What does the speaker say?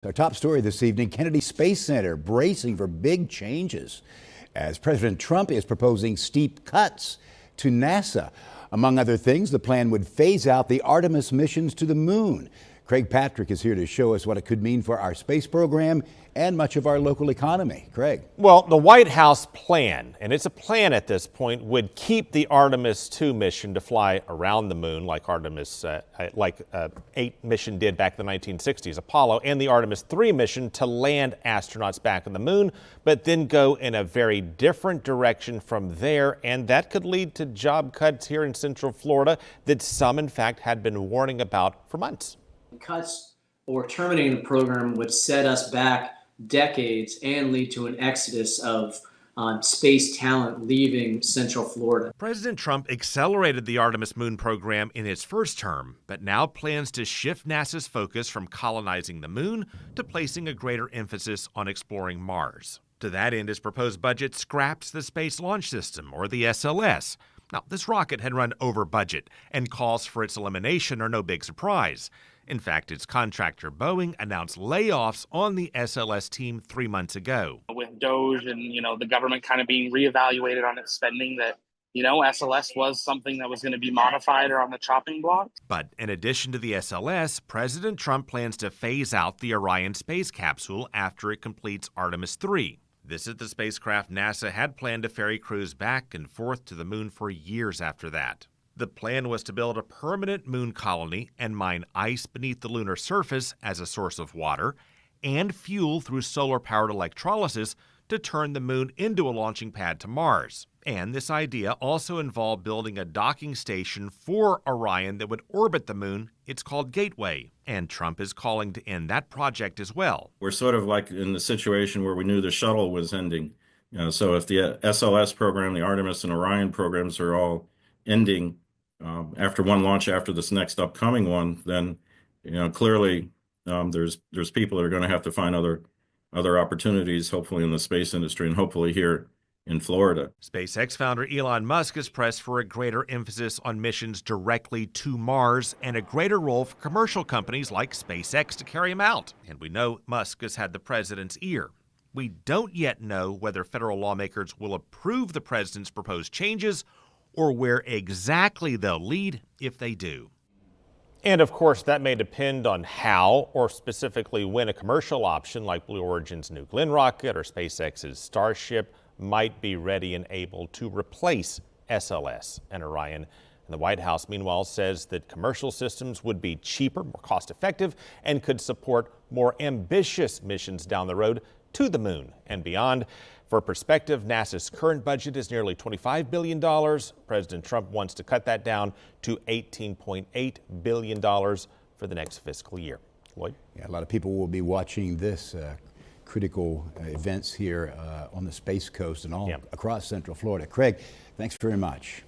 Our top story this evening, Kennedy Space Center bracing for big changes as President Trump is proposing steep cuts to NASA. Among other things, the plan would phase out the Artemis missions to the moon. Craig Patrick is here to show us what it could mean for our space program and much of our local economy. Craig. Well, the White House plan, and it's a plan at this point, would keep the Artemis 2 mission to fly around the moon like Artemis 8 mission did back in the 1960s, Apollo, and the Artemis 3 mission to land astronauts back on the moon, but then go in a very different direction from there, and that could lead to job cuts here in Central Florida that some, in fact, had been warning about for months. Cuts or terminating the program would set us back decades and lead to an exodus of space talent leaving Central Florida. President Trump accelerated the Artemis moon program in his first term, but now plans to shift NASA's focus from colonizing the moon to placing a greater emphasis on exploring Mars. To that end, his proposed budget scraps the Space Launch System, or the SLS. Now, this rocket had run over budget, and calls for its elimination are no big surprise. In fact, its contractor Boeing announced layoffs on the SLS team 3 months ago. With DOGE and, the government kind of being reevaluated on its spending, that, SLS was something that was going to be modified or on the chopping block. But in addition to the SLS, President Trump plans to phase out the Orion space capsule after it completes Artemis 3. This is the spacecraft NASA had planned to ferry crews back and forth to the moon for years after that. The plan was to build a permanent moon colony and mine ice beneath the lunar surface as a source of water and fuel through solar-powered electrolysis to turn the moon into a launching pad to Mars. And this idea also involved building a docking station for Orion that would orbit the moon. It's called Gateway, and Trump is calling to end that project as well. We're sort of like in the situation where we knew the shuttle was ending. So if the SLS program, the Artemis and Orion programs are all ending after one launch after this next upcoming one, then clearly there's people that are going to have to find other opportunities, hopefully in the space industry and hopefully here in Florida. SpaceX founder Elon Musk has pressed for a greater emphasis on missions directly to Mars and a greater role for commercial companies like SpaceX to carry them out. And we know Musk has had the president's ear. We don't yet know whether federal lawmakers will approve the president's proposed changes or where exactly they'll lead if they do. And of course, that may depend on how, or specifically when, a commercial option like Blue Origin's New Glenn rocket or SpaceX's Starship might be ready and able to replace SLS and Orion. And the White House, meanwhile, says that commercial systems would be cheaper, more cost-effective, and could support more ambitious missions down the road to the moon and beyond. For perspective, NASA's current budget is nearly $25 billion. President Trump wants to cut that down to $18.8 billion for the next fiscal year. Lloyd? Yeah, a lot of people will be watching this critical events here on the Space Coast and all across Central Florida. Craig, thanks very much.